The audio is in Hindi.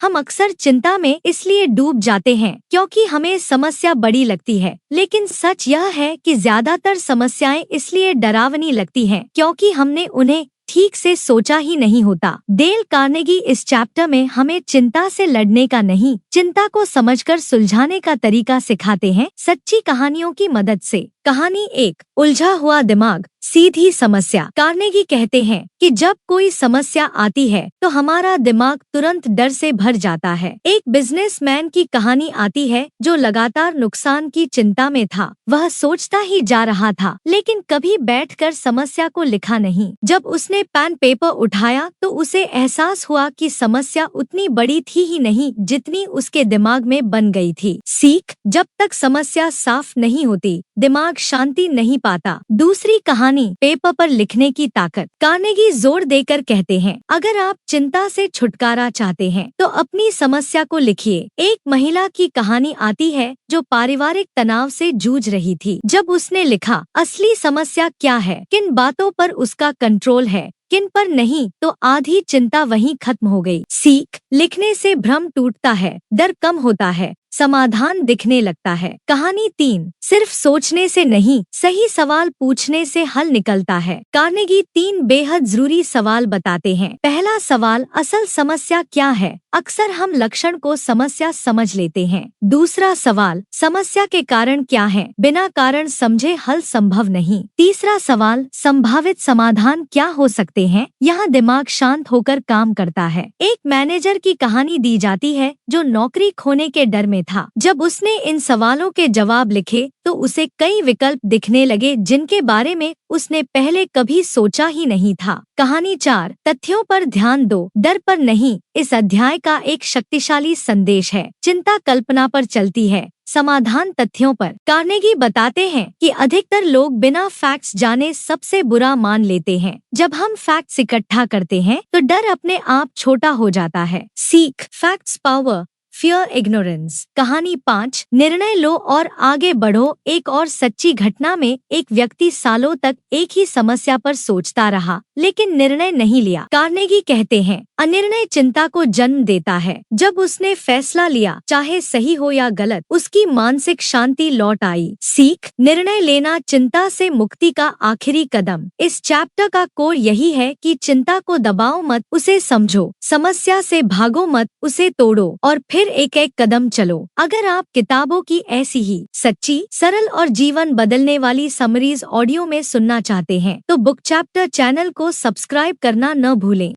हम अक्सर चिंता में इसलिए डूब जाते हैं क्योंकि हमें समस्या बड़ी लगती है, लेकिन सच यह है कि ज्यादातर समस्याएं इसलिए डरावनी लगती हैं क्योंकि हमने उन्हें ठीक से सोचा ही नहीं होता। डेल कार्नेगी इस चैप्टर में हमें चिंता से लड़ने का नहीं, चिंता को समझकर सुलझाने का तरीका सिखाते हैं, सच्ची कहानियों की मदद से। कहानी 1, उलझा हुआ दिमाग, सीधी समस्या। कार्नेगी कहते हैं कि जब कोई समस्या आती है तो हमारा दिमाग तुरंत डर से भर जाता है। एक बिजनेसमैन की कहानी आती है जो लगातार नुकसान की चिंता में था। वह सोचता ही जा रहा था, लेकिन कभी बैठकर समस्या को लिखा नहीं। जब उसने पेन पेपर उठाया तो उसे एहसास हुआ कि समस्या उतनी बड़ी थी ही नहीं जितनी उसके दिमाग में बन गई थी। सीख, जब तक समस्या साफ नहीं होती दिमाग शांति नहीं पाता। दूसरी कहानी, पेपर पर लिखने की ताकत। कार्नेगी जोर देकर कहते हैं, अगर आप चिंता से छुटकारा चाहते हैं तो अपनी समस्या को लिखिए। एक महिला की कहानी आती है जो पारिवारिक तनाव से जूझ रही थी। जब उसने लिखा, असली समस्या क्या है, किन बातों पर उसका कंट्रोल है, किन पर नहीं, तो आधी चिंता वहीं खत्म हो गई। सीख, लिखने से भ्रम टूटता है, डर कम होता है, समाधान दिखने लगता है। कहानी 3, सिर्फ सोचने से नहीं, सही सवाल पूछने से हल निकलता है। कार्नेगी 3 बेहद जरूरी सवाल बताते हैं। पहला सवाल, असल समस्या क्या है? अक्सर हम लक्षण को समस्या समझ लेते हैं। दूसरा सवाल, समस्या के कारण क्या है? बिना कारण समझे हल संभव नहीं। तीसरा सवाल, संभावित समाधान क्या हो सकते हैं? यहाँ दिमाग शांत होकर काम करता है। एक मैनेजर की कहानी दी जाती है जो नौकरी खोने के डर में था। जब उसने इन सवालों के जवाब लिखे तो उसे कई विकल्प दिखने लगे जिनके बारे में उसने पहले कभी सोचा ही नहीं था। कहानी 4, तथ्यों पर ध्यान दो, डर पर नहीं। इस अध्याय का एक शक्तिशाली संदेश है। चिंता कल्पना पर चलती है, समाधान तथ्यों पर। कार्नेगी बताते हैं कि अधिकतर लोग बिना फैक्ट्स जाने सबसे बुरा मान लेते हैं। जब हम फैक्ट्स इकट्ठा करते हैं तो डर अपने आप छोटा हो जाता है। सीख, फैक्ट्स पावर, फियर इग्नोरेंस। कहानी 5, निर्णय लो और आगे बढ़ो। एक और सच्ची घटना में एक व्यक्ति सालों तक एक ही समस्या पर सोचता रहा लेकिन निर्णय नहीं लिया। कार्नेगी कहते हैं, अनिर्णय चिंता को जन्म देता है। जब उसने फैसला लिया, चाहे सही हो या गलत, उसकी मानसिक शांति लौट आई। सीख, निर्णय लेना चिंता से मुक्ति का आखिरी कदम। इस चैप्टर का कोर यही है कि चिंता को दबाओ मत, उसे समझो। समस्या से भागो मत, उसे तोड़ो और फिर एक एक कदम चलो। अगर आप किताबों की ऐसी ही सच्ची, सरल और जीवन बदलने वाली समरीज ऑडियो में सुनना चाहते हैं तो बुक चैप्टर चैनल को सब्सक्राइब करना न भूलें।